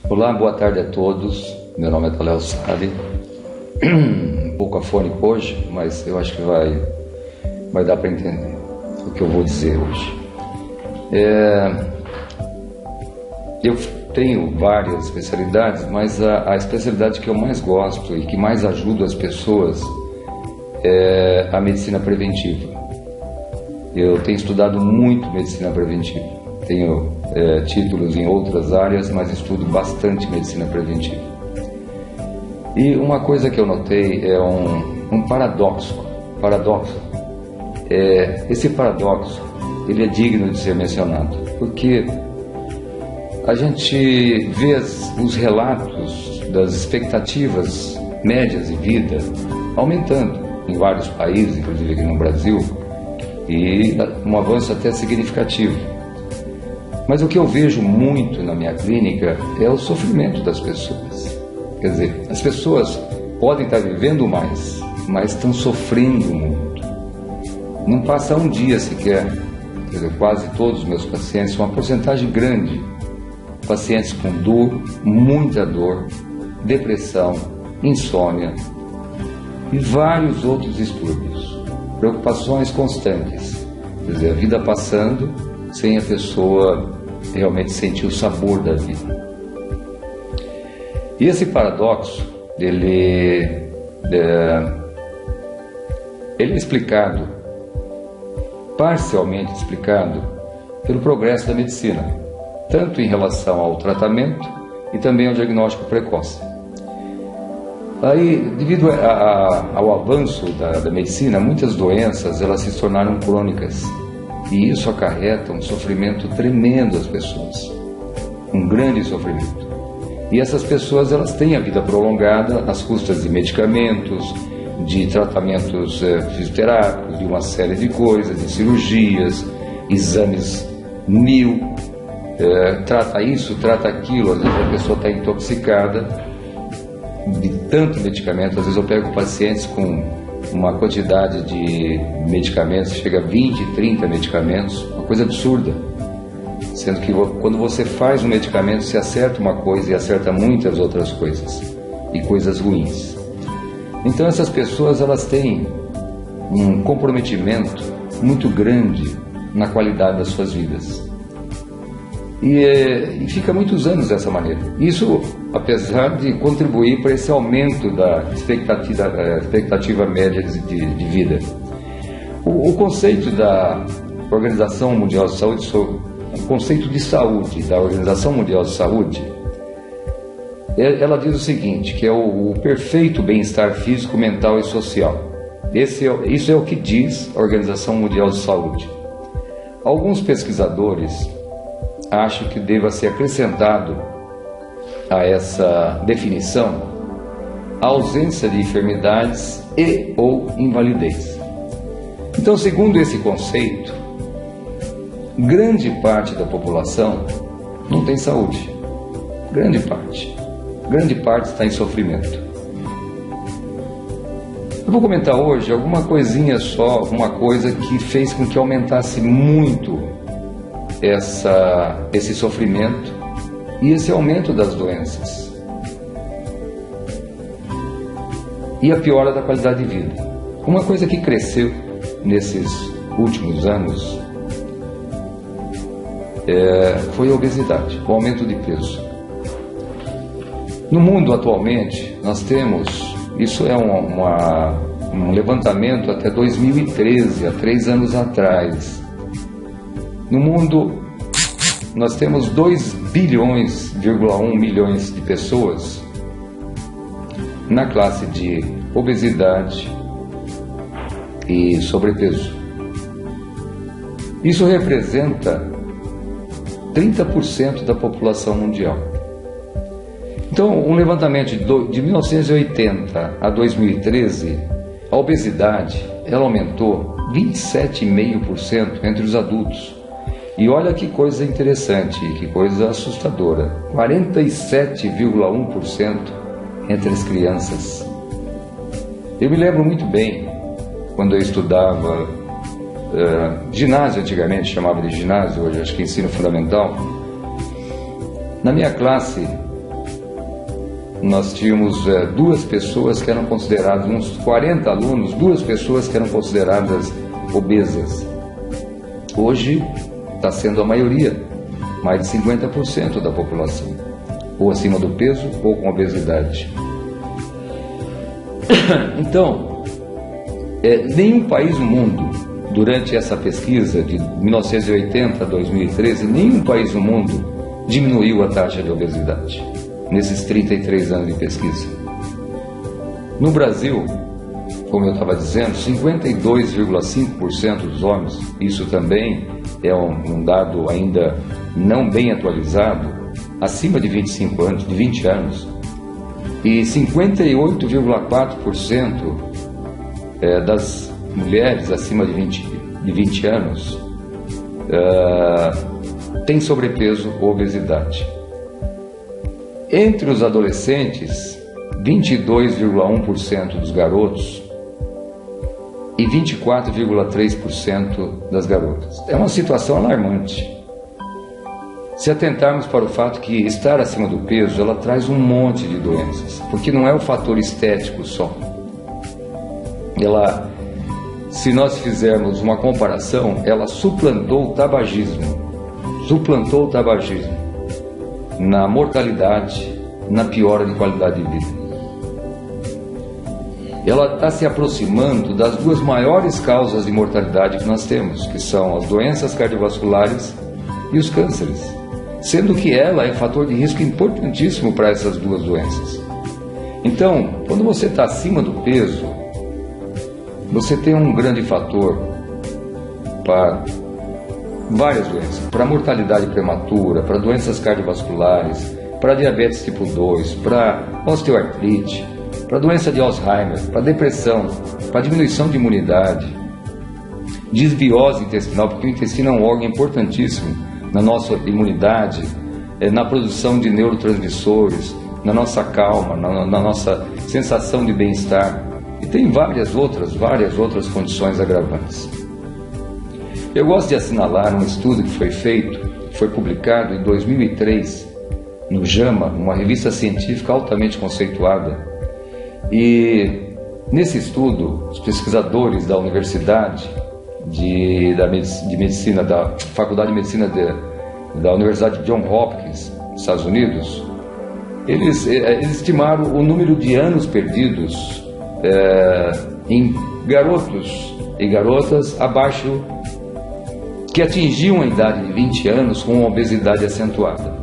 Olá, boa tarde a todos. Meu nome é Thalel Sade. Um pouco afônico hoje, mas eu acho que vai dar para entender o que eu vou dizer hoje. Eu tenho várias especialidades, mas a especialidade que eu mais gosto e que mais ajuda as pessoas é a medicina preventiva. Eu tenho estudado muito medicina preventiva. Tenho títulos em outras áreas, mas estudo bastante medicina preventiva. E uma coisa que eu notei é um paradoxo. Esse paradoxo, ele é digno de ser mencionado, porque a gente vê os relatos das expectativas médias de vida aumentando em vários países, inclusive aqui no Brasil, e um avanço até significativo. Mas o que eu vejo muito na minha clínica é o sofrimento das pessoas. Quer dizer, as pessoas podem estar vivendo mais, mas estão sofrendo muito. Não passa um dia sequer, quer dizer, quase todos os meus pacientes, uma porcentagem grande, pacientes com dor, muita dor, depressão, insônia e vários outros distúrbios, preocupações constantes. Quer dizer, a vida passando sem a pessoa realmente sentir o sabor da vida. E esse paradoxo, ele é explicado, parcialmente explicado, pelo progresso da medicina, tanto em relação ao tratamento e também ao diagnóstico precoce. Aí, devido ao avanço da medicina, muitas doenças elas se tornaram crônicas. E isso acarreta um sofrimento tremendo às pessoas, um grande sofrimento. E essas pessoas elas têm a vida prolongada às custas de medicamentos, de tratamentos fisioterápicos, de uma série de coisas, de cirurgias, exames mil, trata isso, trata aquilo. Às vezes a pessoa está intoxicada de tanto medicamento. Às vezes eu pego pacientes com uma quantidade de medicamentos, chega a 20, 30 medicamentos, uma coisa absurda. Sendo que quando você faz um medicamento, você acerta uma coisa e acerta muitas outras coisas, e coisas ruins. Então essas pessoas elas têm um comprometimento muito grande na qualidade das suas vidas. E fica muitos anos dessa maneira. Isso, apesar de contribuir para esse aumento da expectativa média de vida. O conceito da Organização Mundial de Saúde, o conceito de saúde da Organização Mundial de Saúde, ela diz o seguinte, que é o perfeito bem-estar físico, mental e social. Isso é o que diz a Organização Mundial de Saúde. Alguns pesquisadores acho que deva ser acrescentado a essa definição a ausência de enfermidades e ou invalidez. Então, segundo esse conceito, grande parte da população não tem saúde. Grande parte está em sofrimento. Eu vou comentar hoje alguma coisinha só, alguma coisa que fez com que aumentasse muito esse sofrimento e esse aumento das doenças e a piora da qualidade de vida. Uma coisa que cresceu nesses últimos anos foi a obesidade, o aumento de peso. No mundo atualmente nós temos, isso é um levantamento até 2013, há 3 anos atrás. No mundo, nós temos 2,1 bilhões de pessoas na classe de obesidade e sobrepeso. Isso representa 30% da população mundial. Então, um levantamento de 1980 a 2013, a obesidade ela aumentou 27,5% entre os adultos. E olha que coisa interessante, que coisa assustadora, 47,1% entre as crianças. Eu me lembro muito bem, quando eu estudava ginásio, antigamente chamava de ginásio, hoje acho que ensino fundamental. Na minha classe nós tínhamos 2 pessoas que eram consideradas, uns 40 alunos, 2 pessoas que eram consideradas obesas. Hoje está sendo a maioria, mais de 50% da população, ou acima do peso ou com obesidade. Então, nenhum país no mundo, durante essa pesquisa de 1980 a 2013, nenhum país no mundo diminuiu a taxa de obesidade, nesses 33 anos de pesquisa. No Brasil, como eu estava dizendo, 52,5% dos homens, isso também é um dado ainda não bem atualizado, acima de 25 anos, de 20 anos, e 58,4% das mulheres acima de 20 anos têm sobrepeso ou obesidade. Entre os adolescentes, 22,1% dos garotos e 24,3% das garotas. É uma situação alarmante. Se atentarmos para o fato que estar acima do peso, ela traz um monte de doenças, porque não é o fator estético só. Ela, se nós fizermos uma comparação, ela suplantou o tabagismo na mortalidade, na piora de qualidade de vida. Ela está se aproximando das 2 maiores causas de mortalidade que nós temos, que são as doenças cardiovasculares e os cânceres, sendo que ela é fator de risco importantíssimo para essas 2 doenças. Então, quando você está acima do peso, você tem um grande fator para várias doenças, para mortalidade prematura, para doenças cardiovasculares, para diabetes tipo 2, para osteoartrite, para doença de Alzheimer, para depressão, para diminuição de imunidade, desbiose intestinal, porque o intestino é um órgão importantíssimo na nossa imunidade, na produção de neurotransmissores, na nossa calma, na nossa sensação de bem-estar. E tem várias outras condições agravantes. Eu gosto de assinalar um estudo que foi feito, foi publicado em 2003, no JAMA, uma revista científica altamente conceituada. E nesse estudo, os pesquisadores da Universidade de Medicina, da Faculdade de Medicina da Universidade de Johns Hopkins, nos Estados Unidos, eles estimaram o número de anos perdidos em garotos e garotas abaixo, que atingiam a idade de 20 anos com uma obesidade acentuada.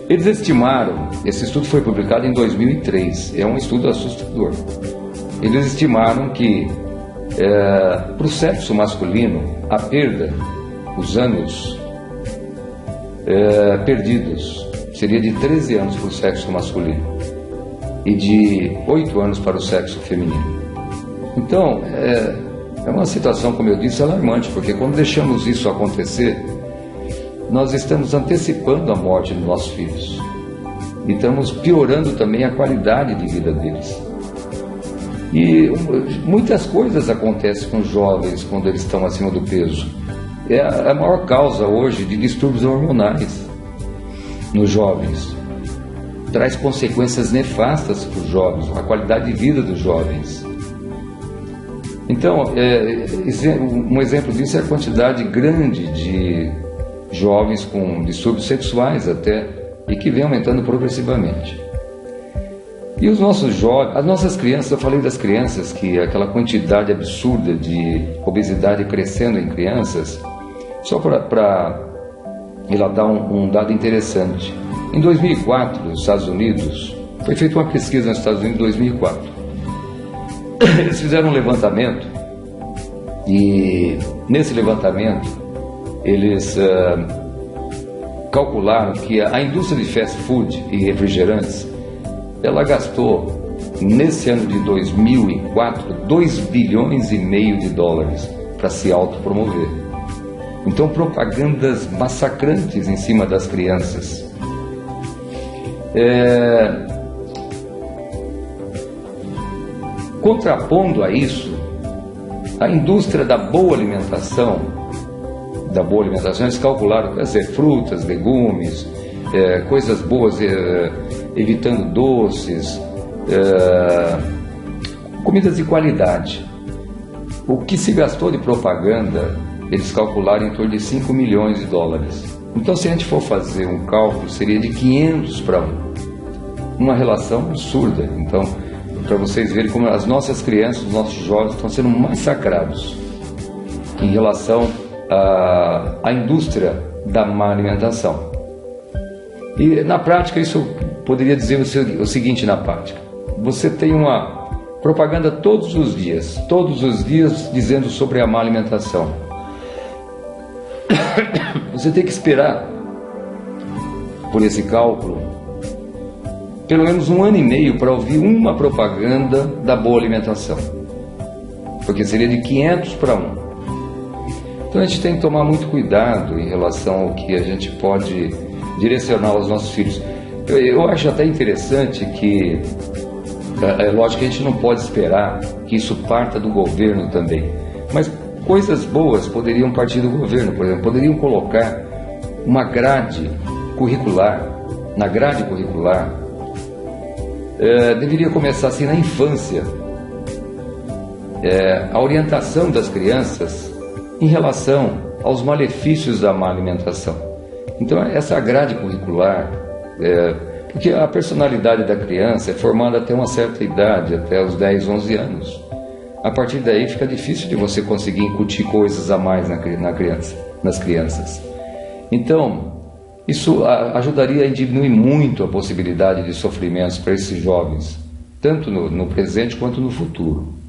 Eles estimaram, esse estudo foi publicado em 2003, é um estudo assustador. Eles estimaram que para o sexo masculino, a perda, os anos perdidos, seria de 13 anos para o sexo masculino e de 8 anos para o sexo feminino. Então, é uma situação, como eu disse, alarmante, porque quando deixamos isso acontecer, nós estamos antecipando a morte dos nossos filhos e estamos piorando também a qualidade de vida deles. E muitas coisas acontecem com os jovens quando eles estão acima do peso. É a maior causa hoje de distúrbios hormonais nos jovens. Traz consequências nefastas para os jovens, a qualidade de vida dos jovens. Então, um exemplo disso é a quantidade grande de jovens com distúrbios sexuais até, e que vem aumentando progressivamente. E os nossos jovens, as nossas crianças, eu falei das crianças, que aquela quantidade absurda de obesidade crescendo em crianças, só para relatar um dado interessante. Em 2004, nos Estados Unidos, foi feita uma pesquisa nos Estados Unidos em 2004. Eles fizeram um levantamento e nesse levantamento eles calcularam que a indústria de fast food e refrigerantes, ela gastou nesse ano de 2004 $2,5 bilhões de dólares para se autopromover. Então, propagandas massacrantes em cima das crianças. Contrapondo a isso, a indústria da boa alimentação, eles calcularam, quer dizer, frutas, legumes, coisas boas, evitando doces, comidas de qualidade. O que se gastou de propaganda, eles calcularam em torno de 5 milhões de dólares. Então, se a gente for fazer um cálculo, seria de 500 para 1. Uma relação absurda. Então, para vocês verem como as crianças, os nossos jovens estão sendo massacrados em relação à indústria da má alimentação. E na prática, isso poderia dizer o seguinte na prática: você tem uma propaganda todos os dias dizendo sobre a má alimentação. Você tem que esperar, por esse cálculo, pelo menos 1 ano e meio para ouvir uma propaganda da boa alimentação, porque seria de 500 para 1. Então a gente tem que tomar muito cuidado em relação ao que a gente pode direcionar aos nossos filhos. Eu acho até interessante que, é lógico que a gente não pode esperar que isso parta do governo também, mas coisas boas poderiam partir do governo. Por exemplo, poderiam colocar uma grade curricular. Na grade curricular, deveria começar assim na infância, a orientação das crianças em relação aos malefícios da má alimentação. Então, essa grade curricular, porque a personalidade da criança é formada até uma certa idade, até os 10, 11 anos. A partir daí fica difícil de você conseguir incutir coisas a mais nas crianças. Então, isso ajudaria a diminuir muito a possibilidade de sofrimentos para esses jovens, tanto no presente quanto no futuro.